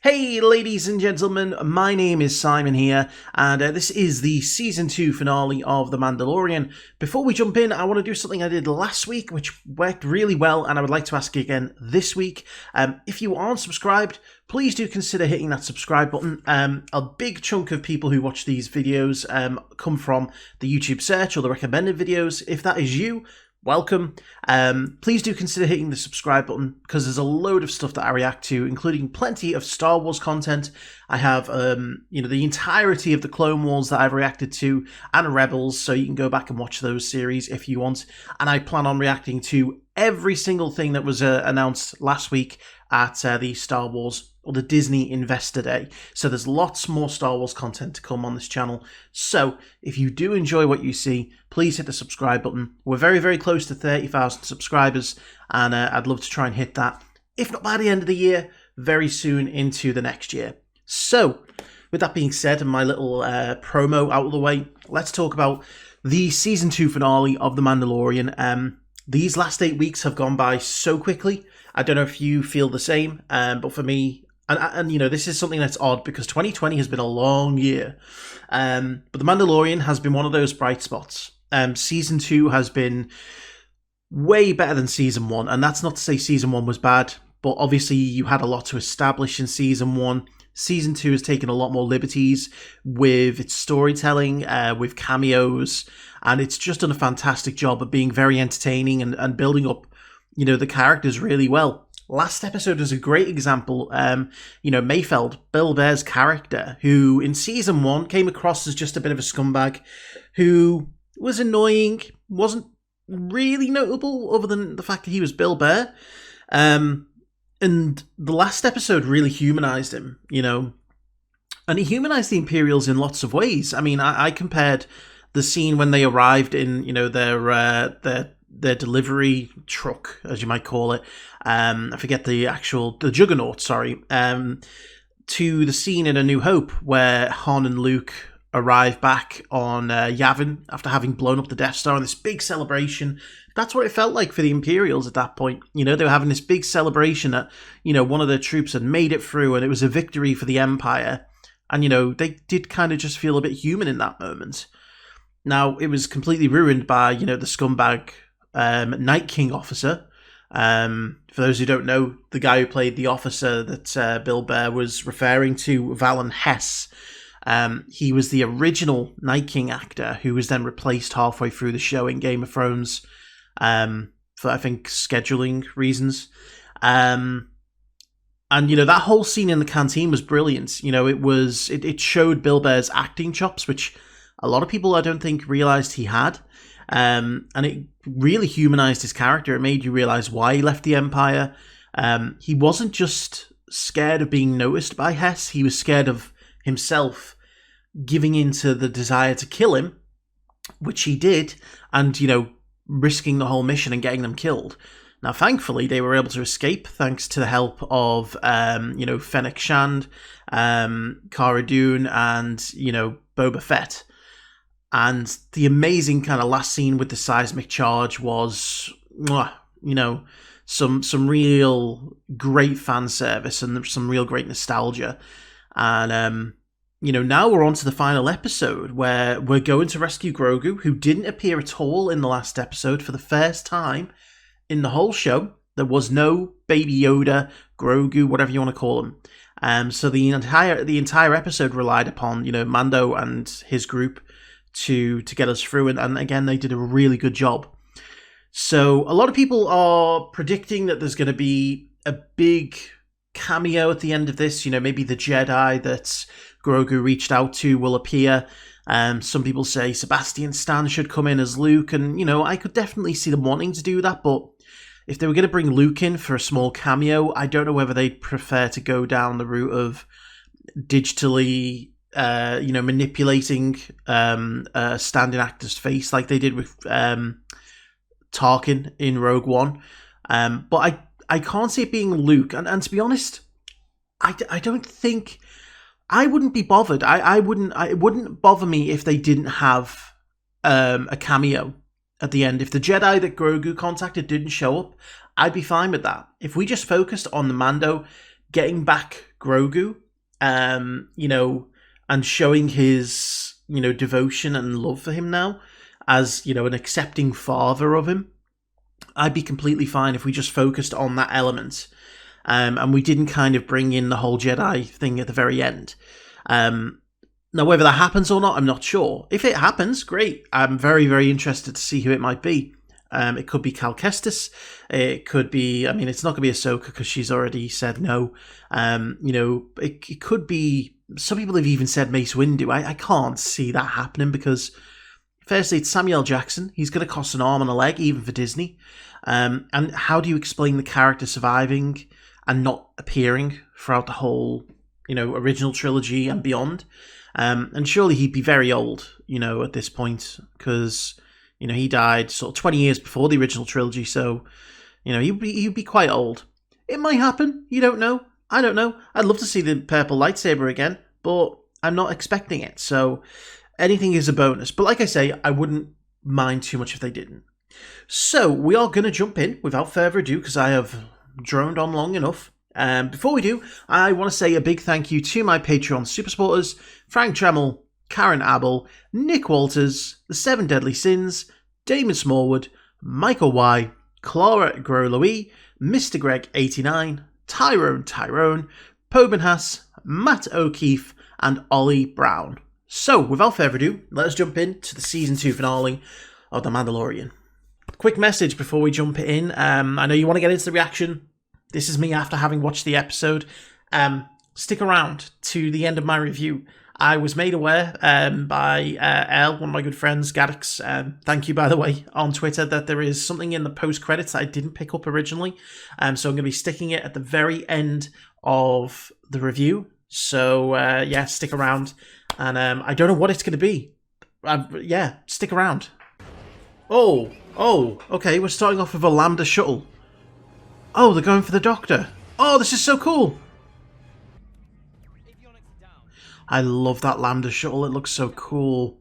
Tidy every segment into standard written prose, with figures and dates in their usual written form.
Hey ladies and gentlemen, my name is Simon here, and this is the Season 2 finale of The Mandalorian. Before we jump in, I want to do something I did last week, which worked really well, and I would like to ask you again this week. If you aren't subscribed, please do consider hitting that subscribe button. A big chunk of people who watch these videos come from the YouTube search or the recommended videos. If that is you, welcome. Please do consider hitting the subscribe button because there's a load of stuff that I react to, including plenty of Star Wars content. I have, the entirety of the Clone Wars that I've reacted to and Rebels, so you can go back and watch those series if you want. And I plan on reacting to every single thing that was announced last week at the Star Wars or the Disney Investor Day. So there's lots more Star Wars content to come on this channel. So if you do enjoy what you see, please hit the subscribe button. We're very, very close to 30,000 subscribers, and I'd love to try and hit that, if not by the end of the year, very soon into the next year. So with that being said, and my little promo out of the way, let's talk about the Season 2 finale of The Mandalorian. These last 8 weeks have gone by so quickly. I don't know if you feel the same, but for me, and this is something that's odd because 2020 has been a long year. But The Mandalorian has been one of those bright spots. Season 2 has been way better than Season 1, and that's not to say Season 1 was bad, but obviously you had a lot to establish in Season 1. Season 2 has taken a lot more liberties with its storytelling, with cameos, and it's just done a fantastic job of being very entertaining and building up, the characters really well. Last episode is a great example. Mayfeld, Bill Burr's character, who in Season 1 came across as just a bit of a scumbag, who was annoying, wasn't really notable other than the fact that he was Bill Burr. And the last episode really humanized him, and he humanized the Imperials in lots of ways. I mean, I compared the scene when they arrived in, their delivery truck, as you might call it. I forget the Juggernaut, sorry. To the scene in A New Hope where Han and Luke arrive back on Yavin after having blown up the Death Star in this big celebration. That's what it felt like for the Imperials at that point. They were having this big celebration that, one of their troops had made it through and it was a victory for the Empire. And, they did kind of just feel a bit human in that moment. Now, it was completely ruined by, the scumbag Night King officer. For those who don't know, the guy who played the officer that Bill Burr was referring to, Valen Hess, he was the original Night King actor who was then replaced halfway through the show in Game of Thrones for, I think, scheduling reasons. And, that whole scene in the canteen was brilliant. It showed Bill Burr's acting chops, which a lot of people, I don't think, realised he had. And it really humanized his character. It made you realize why he left the Empire. He wasn't just scared of being noticed by Hess. He was scared of himself giving into the desire to kill him, which he did, and, risking the whole mission and getting them killed. Now, thankfully, they were able to escape thanks to the help of, Fennec Shand, Cara Dune, and, Boba Fett. And the amazing kind of last scene with the seismic charge was, some real great fan service and some real great nostalgia. And, now we're on to the final episode where we're going to rescue Grogu, who didn't appear at all in the last episode. For the first time in the whole show, there was no Baby Yoda, Grogu, whatever you want to call him. So the entire episode relied upon, Mando and his group to get us through, and again, they did a really good job. So a lot of people are predicting that there's going to be a big cameo at the end of this. Maybe the Jedi that Grogu reached out to will appear. Some people say Sebastian Stan should come in as Luke, and I could definitely see them wanting to do that, but if they were going to bring Luke in for a small cameo, I don't know whether they'd prefer to go down the route of digitally manipulating a standing actor's face like they did with Tarkin in Rogue One. But I can't see it being Luke. And to be honest, I don't think... I wouldn't be bothered. It wouldn't bother me if they didn't have a cameo at the end. If the Jedi that Grogu contacted didn't show up, I'd be fine with that. If we just focused on the Mando getting back Grogu, you know, and showing his, you know, devotion and love for him now as, you know, an accepting father of him. I'd be completely fine if we just focused on that element, and we didn't kind of bring in the whole Jedi thing at the very end. Now, whether that happens or not, I'm not sure. If it happens, great. I'm very, very interested to see who it might be. It could be Cal Kestis. It could be, I mean, it's not going to be Ahsoka because she's already said no. You know, it could be, some people have even said Mace Windu. I can't see that happening because, firstly, it's Samuel Jackson. He's going to cost an arm and a leg, even for Disney. And how do you explain the character surviving and not appearing throughout the whole, you know, original trilogy and beyond? And surely he'd be very old, you know, at this point, because, you know, he died sort of 20 years before the original trilogy, so, you know, he'd be quite old. It might happen, you don't know, I don't know. I'd love to see the purple lightsaber again, but I'm not expecting it, so anything is a bonus. But like I say, I wouldn't mind too much if they didn't. So, we are going to jump in without further ado, because I have droned on long enough. Before we do, I want to say a big thank you to my Patreon super supporters, Frank Tremel, Karen Abel, Nick Walters, The Seven Deadly Sins, Damon Smallwood, Michael Y, Clara Gros-Louis, Mr. Greg 89, Tyrone Tyrone, Pobinhas, Matt Okeefe, and Olly Brown. So, without further ado, let's jump into the Season 2 finale of The Mandalorian. Quick message before we jump in. I know you want to get into the reaction. This is me after having watched the episode. Stick around to the end of my review. I was made aware by Elle, one of my good friends, Gaddix, thank you by the way, on Twitter, that there is something in the post-credits that I didn't pick up originally. So I'm going to be sticking it at the very end of the review. So yeah, stick around. And I don't know what it's going to be. Yeah, stick around. Oh, okay, we're starting off with a Lambda shuttle. Oh, they're going for the Doctor. Oh, this is so cool. I love that Lambda shuttle. It looks so cool.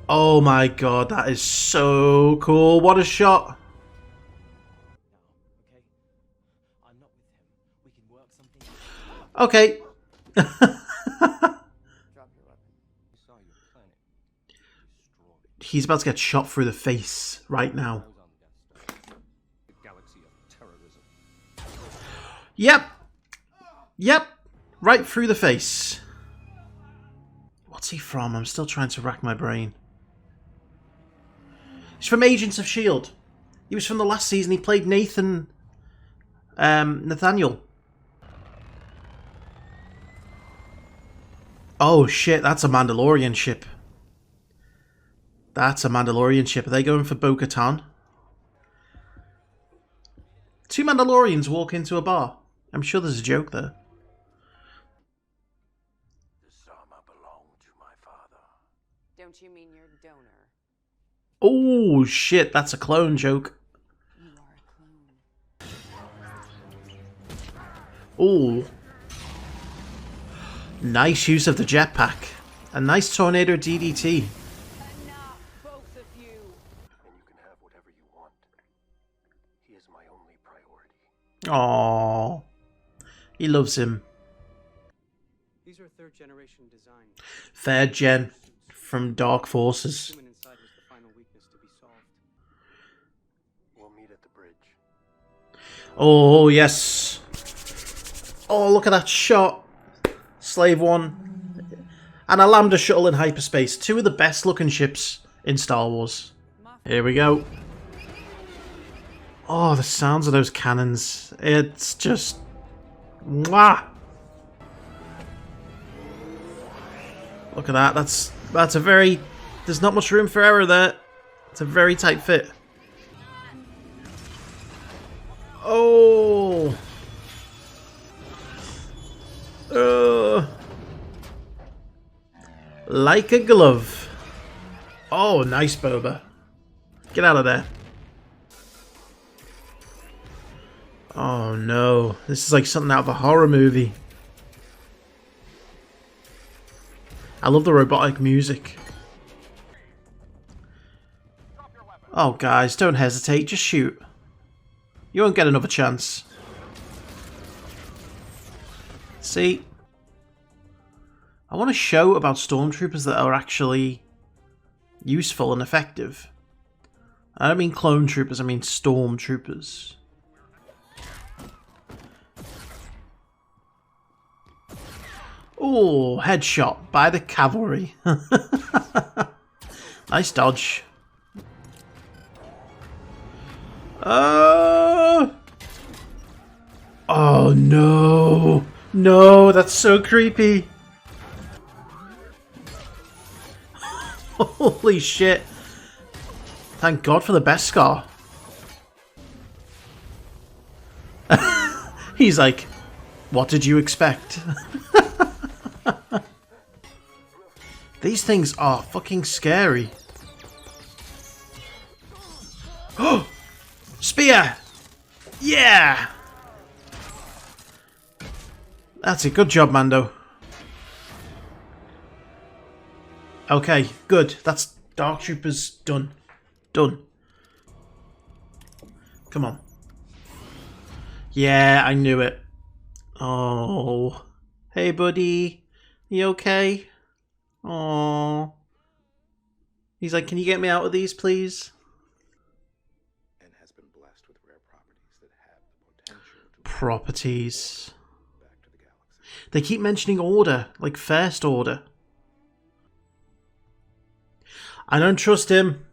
Oh my god, that is so cool. What a shot. Okay. He's about to get shot through the face right now. Yep. Right through the face. What's he from? I'm still trying to rack my brain. He's from Agents of S.H.I.E.L.D. He was from the last season. He played Nathan Nathaniel. Oh shit, that's a Mandalorian ship. That's a Mandalorian ship. Are they going for Bo-Katan? Two Mandalorians walk into a bar. I'm sure there's a joke there. This armor belonged to my father. Don't you mean your donor? Oh shit, that's a clone joke. You are a clone. Oh. Nice use of the jetpack. A nice tornado DDT. Enough, both of you. And you can have whatever you want. He is my only priority. Aww. He loves him. These are third generation design. Third gen from Dark Forces. Human inside was the final weakness to be solved. We'll meet at the bridge. Oh, yes. Oh, look at that shot. Slave One. And a Lambda shuttle in hyperspace. Two of the best looking ships in Star Wars. Here we go. Oh, the sounds of those cannons. It's just... Mwah! Look at that. That's a very... There's not much room for error there. It's a very tight fit. Oh! Like a glove. Oh, nice, Boba. Get out of there. Oh no, this is like something out of a horror movie. I love the robotic music. Oh guys, don't hesitate, just shoot. You won't get another chance. See? I want a show about stormtroopers that are actually useful and effective. I don't mean clone troopers, I mean stormtroopers. Oh, headshot by the cavalry. Nice dodge. Oh no. No, that's so creepy. Holy shit. Thank God for the Beskar. He's like, what did you expect? These things are fucking scary. Oh! Spear! Yeah! That's it. Good job, Mando. Okay, good. That's Dark Troopers done. Done. Come on. Yeah, I knew it. Oh. Hey, buddy. You okay? Oh. He's like, can you get me out of these, please? And has been blessed with rare properties that have the potential to Properties. back to the galaxy. They keep mentioning Order, like First Order. I don't trust him.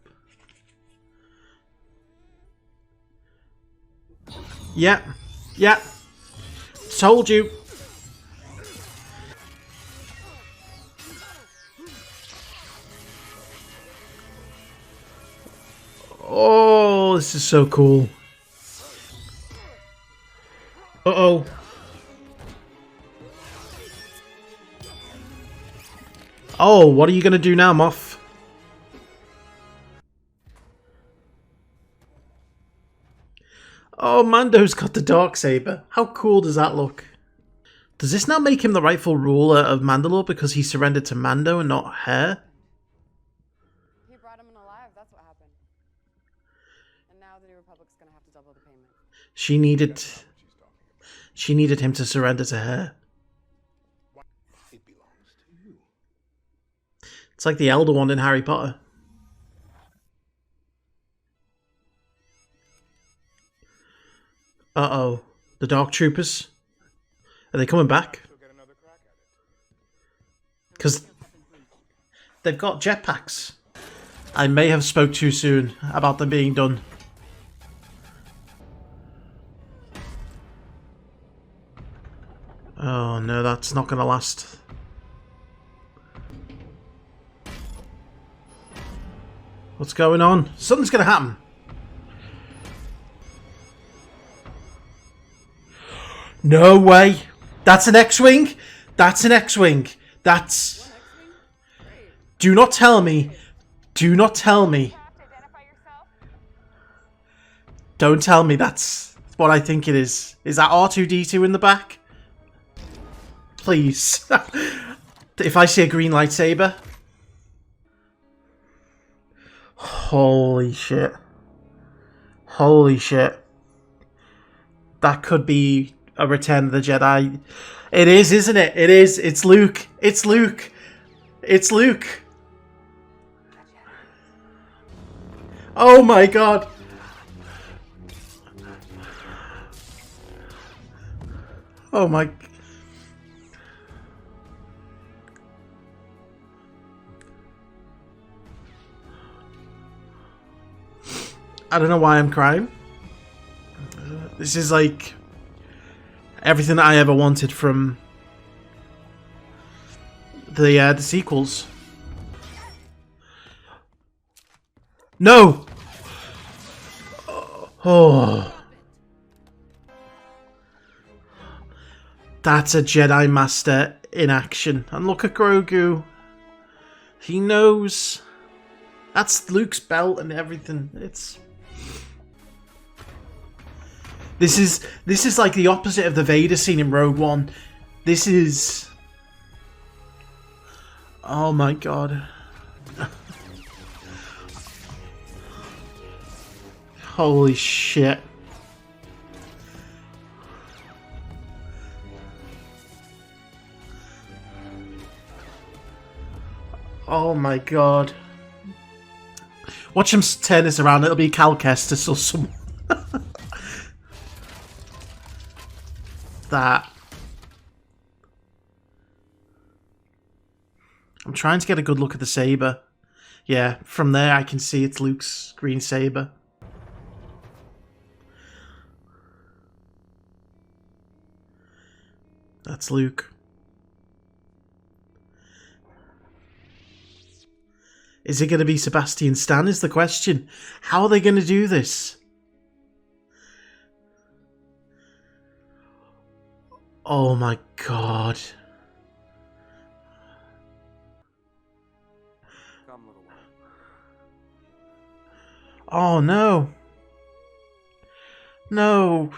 Yeah. Yeah. Told you. Oh, this is so cool. Uh-oh. Oh, what are you going to do now, Moff? Oh, Mando's got the Darksaber. How cool does that look? Does this now make him the rightful ruler of Mandalore because he surrendered to Mando and not her? He brought him in alive, that's what happened. And now the New Republic's gonna have to double the payment. She needed him to surrender to her. It belongs to you. It's like the Elder Wand in Harry Potter. Uh-oh. The Dark Troopers? Are they coming back? Because they've got jetpacks. I may have spoke too soon about them being done. Oh no, that's not going to last. What's going on? Something's going to happen. No way. That's an X-Wing? That's an X-Wing. That's... Do not tell me. Do not tell me. Don't tell me that's what I think it is. Is that R2-D2 in the back? Please. If I see a green lightsaber. Holy shit. Holy shit. That could be a Return of the Jedi. It is, isn't it? It is. It's Luke. It's Luke. It's Luke. Oh my god. Oh my... I don't know why I'm crying. This is like everything that I ever wanted from the sequels. No. Oh. That's a Jedi Master in action. And look at Grogu. He knows. That's Luke's belt and everything. It's... This is like the opposite of the Vader scene in Rogue One. This is... Oh my god. Holy shit. Oh my god. Watch him turn this around, it'll be Cal Kestis or some... that. I'm trying to get a good look at the saber. Yeah, from there I can see it's Luke's green saber. That's Luke. Is it going to be Sebastian Stan is the question. How are they going to do this? Oh my god. Come, little one. Oh no. No.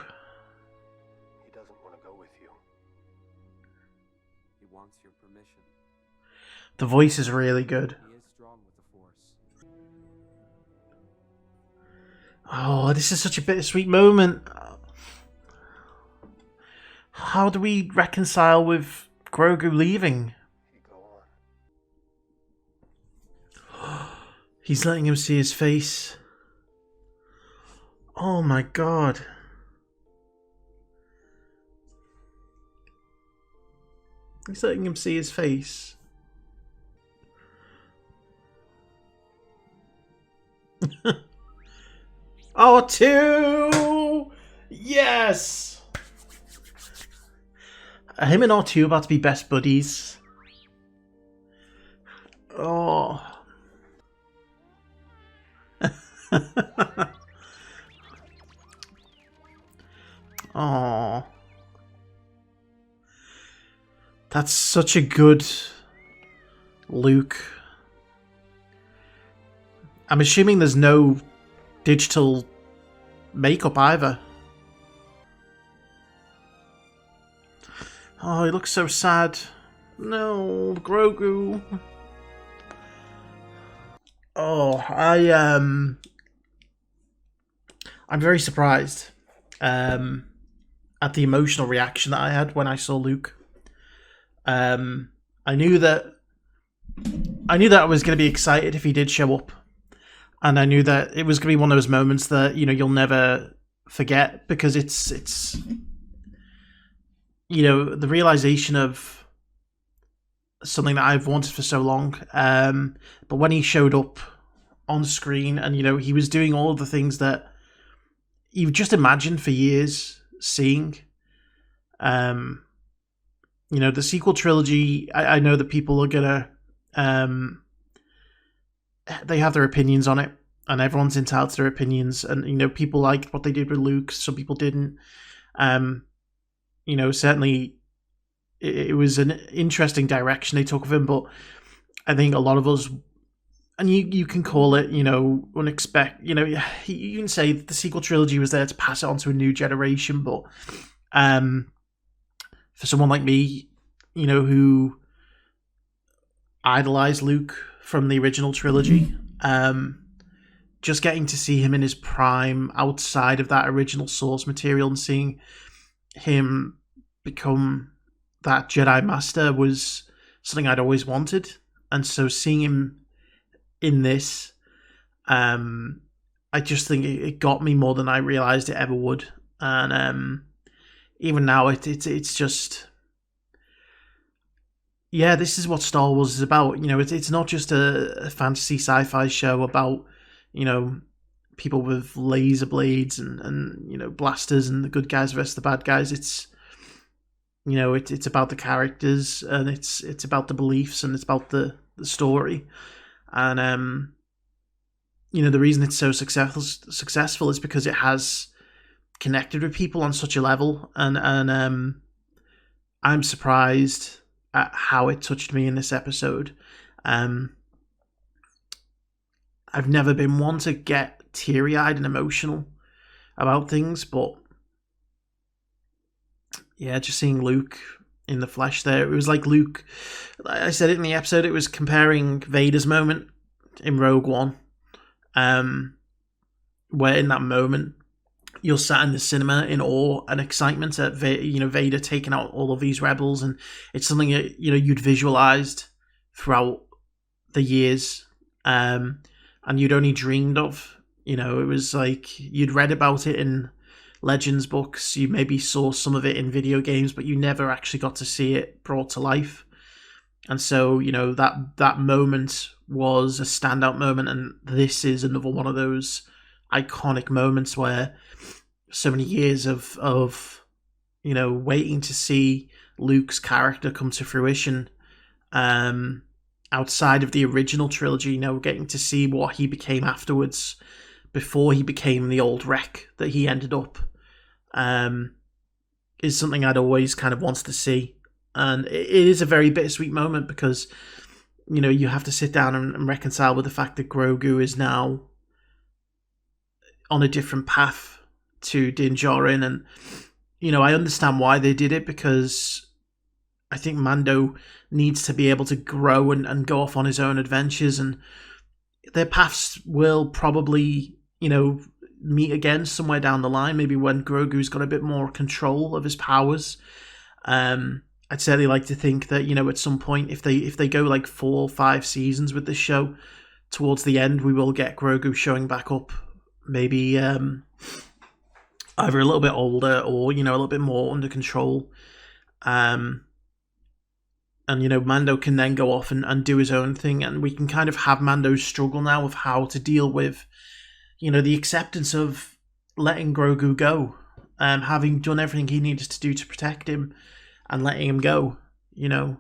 He doesn't want to go with you. He wants your permission. The voice is really good. He is strong with the Force. Oh, this is such a bittersweet moment. How do we reconcile with Grogu leaving? You go on. He's letting him see his face. Oh my god. He's letting him see his face. R2! Yes! Him and R2 about to be best buddies. Oh. Oh. That's such a good Luke. I'm assuming there's no digital makeup either. Oh, he looks so sad. No, Grogu. Oh, I'm very surprised at the emotional reaction that I had when I saw Luke. I knew that I was going to be excited if he did show up, and I knew that it was going to be one of those moments that, you know, you'll never forget, because it's you know, the realization of something that I've wanted for so long. But when he showed up on screen, and, you know, he was doing all of the things that you've just imagined for years seeing. You know, the sequel trilogy, I know that people are gonna they have their opinions on it, and everyone's entitled to their opinions, and, you know, people liked what they did with Luke, some people didn't. You know, certainly it was an interesting direction they took of him, but I think a lot of us, and you can call it, you know, you know, you can say the sequel trilogy was there to pass it on to a new generation, but for someone like me, you know, who idolized Luke from the original trilogy, just getting to see him in his prime outside of that original source material and seeing him become that Jedi Master was something I'd always wanted. And so seeing him in this, I just think it got me more than I realized it ever would. And even now, it's just, yeah, this is what Star Wars is about. You know, it's not just a fantasy sci-fi show about, you know, people with laser blades and you know, blasters, and the good guys versus the bad guys. It's, you know, it's about the characters, and it's about the beliefs, and it's about the story. And you know, the reason it's so successful is because it has connected with people on such a level, and I'm surprised at how it touched me in this episode. I've never been one to get teary-eyed and emotional about things, but yeah, just seeing Luke in the flesh there, it was like Luke, I said it in the episode, it was comparing Vader's moment in Rogue One, where in that moment you're sat in the cinema in awe and excitement at Vader taking out all of these rebels, and it's something that, you know, you'd visualized throughout the years, and you'd only dreamed of. You know, it was like you'd read about it in Legends books, you maybe saw some of it in video games, but you never actually got to see it brought to life. And so, you know, that moment was a standout moment, and this is another one of those iconic moments where so many years of you know, waiting to see Luke's character come to fruition, outside of the original trilogy, you know, getting to see what he became afterwards, before he became the old wreck that he ended up, is something I'd always kind of wanted to see. And it is a very bittersweet moment because, you know, you have to sit down and reconcile with the fact that Grogu is now on a different path to Din Djarin. And, you know, I understand why they did it, because I think Mando needs to be able to grow and go off on his own adventures, and their paths will probably, you know, meet again somewhere down the line, maybe when Grogu's got a bit more control of his powers. I'd certainly like to think that, you know, at some point, if they go like 4 or 5 seasons with this show, towards the end, we will get Grogu showing back up, maybe either a little bit older or, you know, a little bit more under control. And, you know, Mando can then go off and do his own thing, and we can kind of have Mando's struggle now of how to deal with, you know, the acceptance of letting Grogu go, having done everything he needed to do to protect him, and letting him go, you know.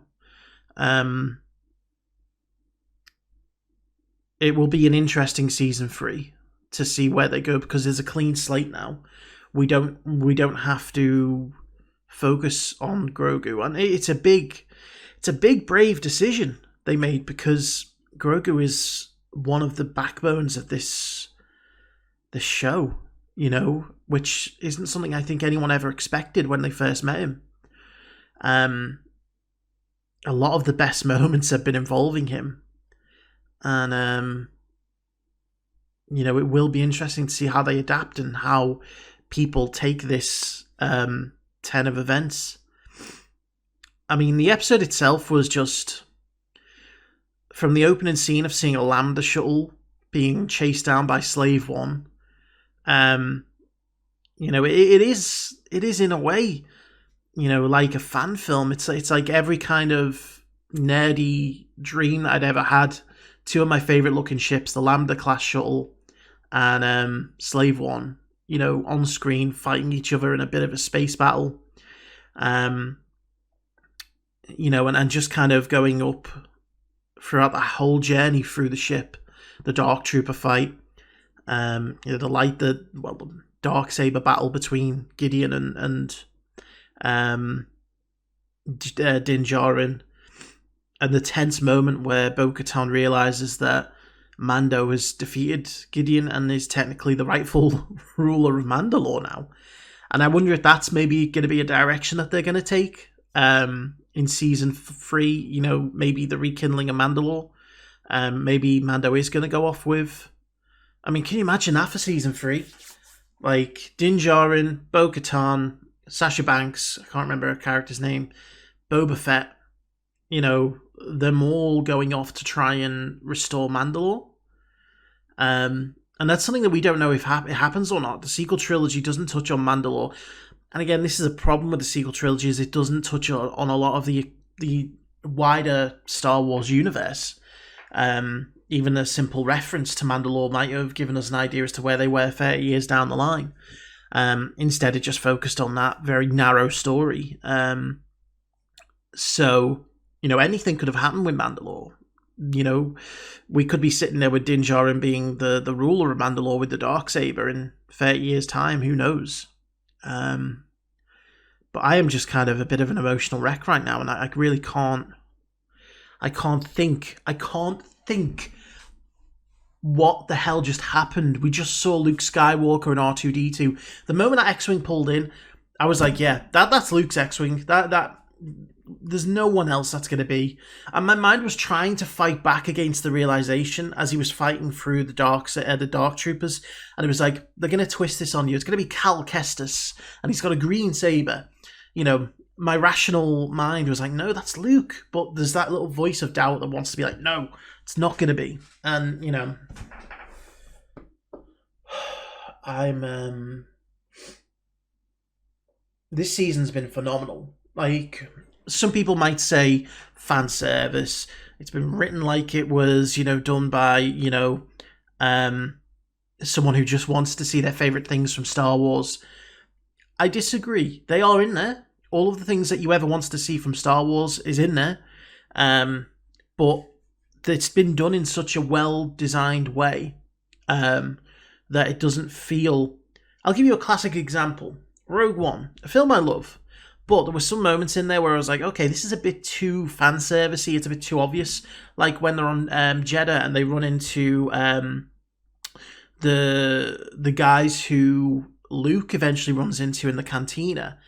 It will be an interesting season 3 to see where they go, because there's a clean slate now. We don't have to focus on Grogu, and it's a big brave decision they made, because Grogu is one of the backbones of this show, you know, which isn't something I think anyone ever expected when they first met him. A lot of the best moments have been involving him, and you know, it will be interesting to see how they adapt and how people take this 10 of events. I mean, the episode itself was just, from the opening scene of seeing a Lambda shuttle being chased down by Slave One, you know, it is in a way, you know, like a fan film. It's like every kind of nerdy dream that I'd ever had. 2 of my favourite looking ships, the Lambda class shuttle and Slave One, you know, on screen fighting each other in a bit of a space battle. You know, and just kind of going up throughout the whole journey through the ship, the Dark Trooper fight, you know, the Dark Saber battle between Gideon and Din Djarin, and the tense moment where Bo-Katan realizes that Mando has defeated Gideon and is technically the rightful ruler of Mandalore now. And I wonder if that's maybe going to be a direction that they're going to take in season 3, you know, maybe the rekindling of Mandalore. Maybe Mando is going to go off with... I mean, can you imagine that for season 3? Like, Din Djarin, Bo-Katan, Sasha Banks, I can't remember her character's name, Boba Fett, you know, them all going off to try and restore Mandalore. And that's something that we don't know if it happens or not. The sequel trilogy doesn't touch on Mandalore. And again, this is a problem with the sequel trilogy, is it doesn't touch on a lot of the wider Star Wars universe. Even a simple reference to Mandalore might have given us an idea as to where they were 30 years down the line. Instead, it just focused on that very narrow story. So, you know, anything could have happened with Mandalore. You know, we could be sitting there with Din Djarin being the ruler of Mandalore with the Darksaber in 30 years' time. Who knows? But I am just kind of a bit of an emotional wreck right now, and I really can't. I can't think what the hell just happened. We just saw Luke Skywalker and R2-D2. The moment that X-Wing pulled in, I was like, yeah, that's Luke's X-Wing. That there's no one else that's going to be. And my mind was trying to fight back against the realization as he was fighting through the Dark Troopers. And it was like, they're going to twist this on you. It's going to be Cal Kestis, and he's got a green saber. You know, my rational mind was like, no, that's Luke. But there's that little voice of doubt that wants to be like, no, it's not going to be. And, you know, this season's been phenomenal. Like, some people might say fan service. It's been written like it was, you know, done by, you know, someone who just wants to see their favourite things from Star Wars. I disagree. They are in there. All of the things that you ever wanted to see from Star Wars is in there. But it's been done in such a well-designed way that it doesn't feel... I'll give you a classic example. Rogue One, a film I love. But there were some moments in there where I was like, okay, this is a bit too fan-servicey. It's a bit too obvious. Like when they're on Jeddah and they run into the guys who Luke eventually runs into in the cantina.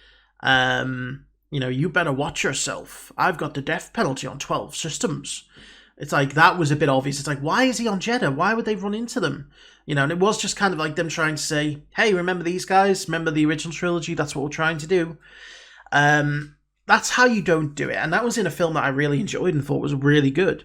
You know, you better watch yourself. I've got the death penalty on 12 systems. It's like, that was a bit obvious. It's like, why is he on Jeddah? Why would they run into them? You know, and it was just kind of like them trying to say, hey, remember these guys? Remember the original trilogy? That's what we're trying to do. That's how you don't do it. And that was in a film that I really enjoyed and thought was really good.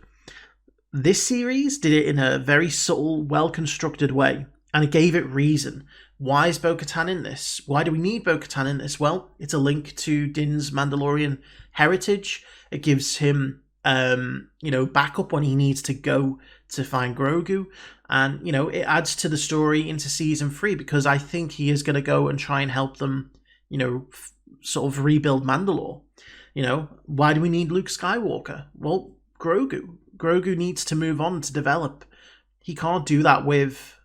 This series did it in a very subtle, well-constructed way. And it gave it reason. Why is Bo-Katan in this? Why do we need Bo-Katan in this? Well, it's a link to Din's Mandalorian heritage. It gives him, you know, backup when he needs to go to find Grogu. And, you know, it adds to the story into season 3 because I think he is going to go and try and help them, you know, sort of rebuild Mandalore. You know, why do we need Luke Skywalker? Well, Grogu. Grogu needs to move on to develop. He can't do that with,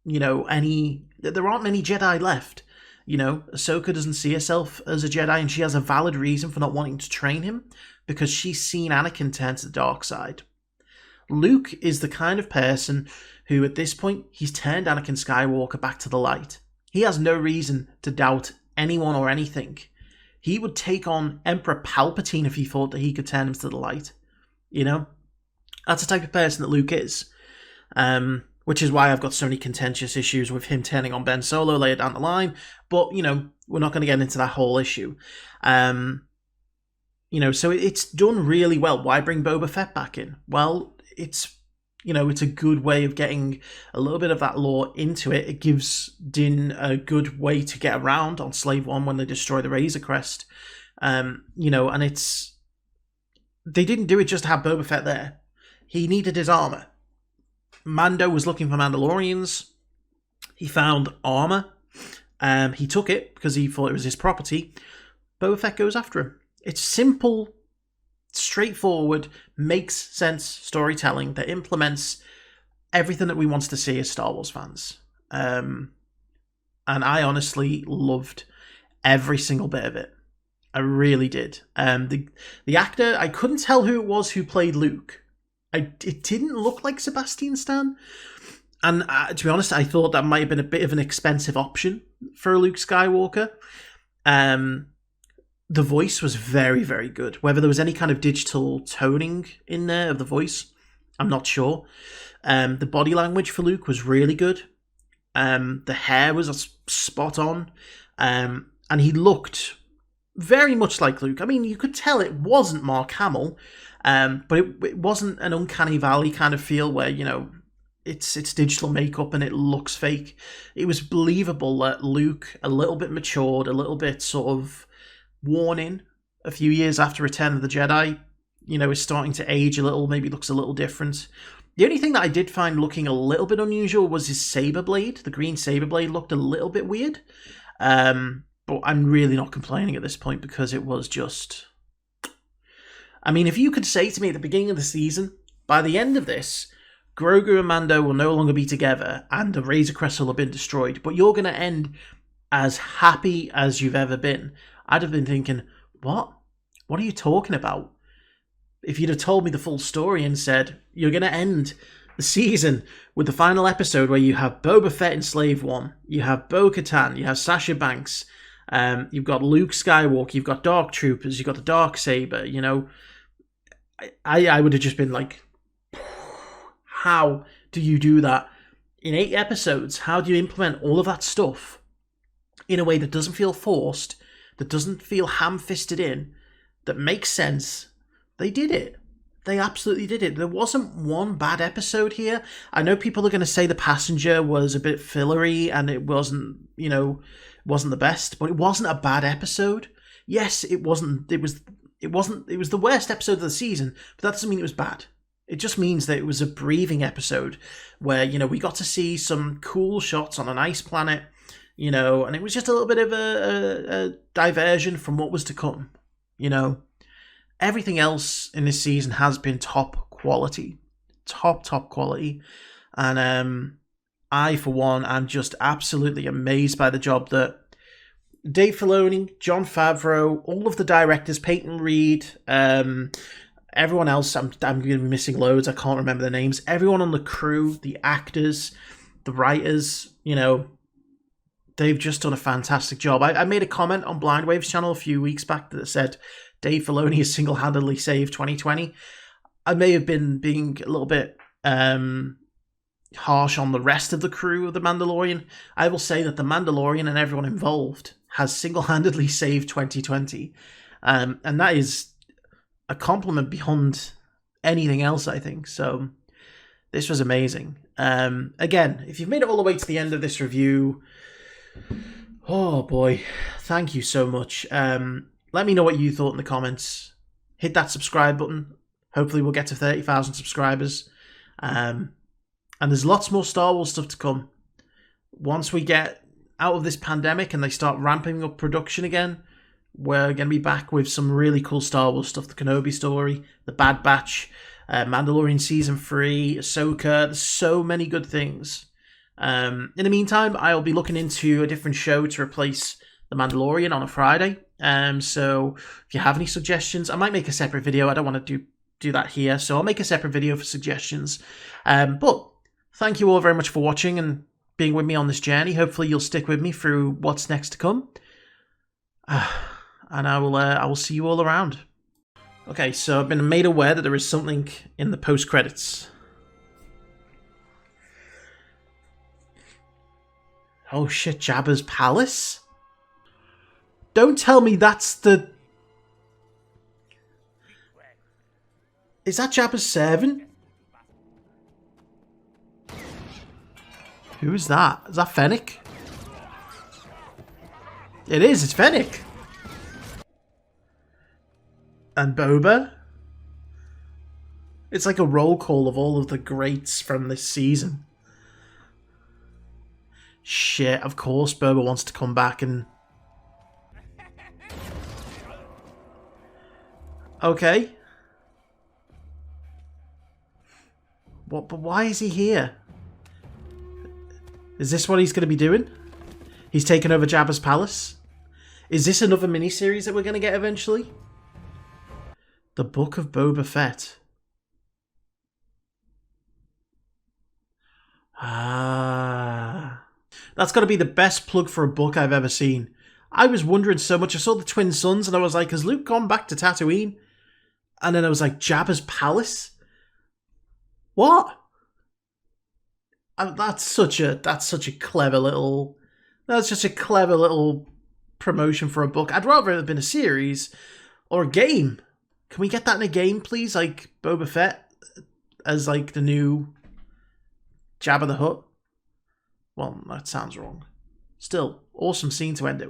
you know, there aren't many Jedi left. You know, Ahsoka doesn't see herself as a Jedi, and she has a valid reason for not wanting to train him because she's seen Anakin turn to the dark side. Luke is the kind of person who, at this point, he's turned Anakin Skywalker back to the light. He has no reason to doubt anyone or anything. He would take on Emperor Palpatine if he thought that he could turn him to the light. You know? That's the type of person that Luke is. Which is why I've got so many contentious issues with him turning on Ben Solo later down the line. But, you know, we're not going to get into that whole issue. You know, so it's done really well. Why bring Boba Fett back in? Well, it's, you know, it's a good way of getting a little bit of that lore into it. It gives Din a good way to get around on Slave One when they destroy the Razor Crest. You know, and it's... They didn't do it just to have Boba Fett there. He needed his armor. Mando was looking for Mandalorians. He found armor. He took it because he thought it was his property. Boba Fett goes after him. It's simple, straightforward, makes sense storytelling that implements everything that we want to see as Star Wars fans. And I honestly loved every single bit of it. I really did. The actor, I couldn't tell who it was who played Luke. It didn't look like Sebastian Stan. And to be honest, I thought that might have been a bit of an expensive option for Luke Skywalker. The voice was very, very good. Whether there was any kind of digital toning in there of the voice, I'm not sure. The body language for Luke was really good. The hair was spot on. And he looked very much like Luke. I mean, you could tell it wasn't Mark Hamill. But it wasn't an Uncanny Valley kind of feel where, you know, it's digital makeup and it looks fake. It was believable that Luke, a little bit matured, a little bit sort of worn in a few years after Return of the Jedi, you know, is starting to age a little, maybe looks a little different. The only thing that I did find looking a little bit unusual was his saber blade. The green saber blade looked a little bit weird. But I'm really not complaining at this point because it was just... I mean, if you could say to me at the beginning of the season, by the end of this, Grogu and Mando will no longer be together and the Razor Crest will have been destroyed, but you're going to end as happy as you've ever been, I'd have been thinking, what? What are you talking about? If you'd have told me the full story and said, you're going to end the season with the final episode where you have Boba Fett in Slave One, you have Bo-Katan, you have Sasha Banks, you've got Luke Skywalker, you've got Dark Troopers, you've got the Darksaber, you know, I would have just been like, how do you do that in 8 episodes? How do you implement all of that stuff in a way that doesn't feel forced, that doesn't feel ham-fisted in, that makes sense, they did it. They absolutely did it. There wasn't one bad episode here. I know people are going to say The Passenger was a bit fillery and it wasn't, wasn't the best, but it wasn't a bad episode. Yes, it wasn't. It was the worst episode of the season, but that doesn't mean it was bad. It just means that it was a breathing episode where, we got to see some cool shots on an ice planet, and it was just a little bit of a diversion from what was to come, Everything else in this season has been top quality. Top quality. And I, for one, am just absolutely amazed by the job that Dave Filoni, Jon Favreau, all of the directors, Peyton Reed, everyone else, I'm going to be missing loads, I can't remember the names, everyone on the crew, the actors, the writers, they've just done a fantastic job. I made a comment on Blind Wave's channel a few weeks back that said Dave Filoni has single-handedly saved 2020. I may have been being a little bit harsh on the rest of the crew of The Mandalorian. I will say that The Mandalorian and everyone involved has single-handedly saved 2020. And that is a compliment beyond anything else, I think. So this was amazing. Again, if you've made it all the way to the end of this review, oh boy, thank you so much. Let me know what you thought in the comments. Hit that subscribe button. Hopefully we'll get to 30,000 subscribers. And there's lots more Star Wars stuff to come. Once we get out of this pandemic and they start ramping up production again, we're going to be back with some really cool Star Wars stuff. The Kenobi story, The Bad Batch, Mandalorian Season 3, Ahsoka. There's so many good things. In the meantime, I'll be looking into a different show to replace The Mandalorian on a Friday. So if you have any suggestions, I might make a separate video. I don't want to do that here, so I'll make a separate video for suggestions. But thank you all very much for watching and being with me on this journey. Hopefully you'll stick with me through what's next to come. And I will see you all around. Okay, so I've been made aware that there is something in the post-credits. Oh shit, Jabba's palace? Don't tell me that's the... Is that Jabba's servant? Who is that? Is that Fennec? It is, it's Fennec. And Boba? It's like a roll call of all of the greats from this season. Shit, of course Boba wants to come back and... Okay. What? But why is he here? Is this what he's going to be doing? He's taken over Jabba's palace? Is this another miniseries that we're going to get eventually? The Book of Boba Fett. Ah. That's got to be the best plug for a book I've ever seen. I was wondering so much. I saw the Twin Sons and I was like, has Luke gone back to Tatooine? And then I was like, Jabba's palace? What? That's such a clever little... That's just a clever little promotion for a book. I'd rather it have been a series or a game. Can we get that in a game, please? Like Boba Fett as like the new Jabba the Hutt? Well, that sounds wrong. Still, awesome scene to end it with.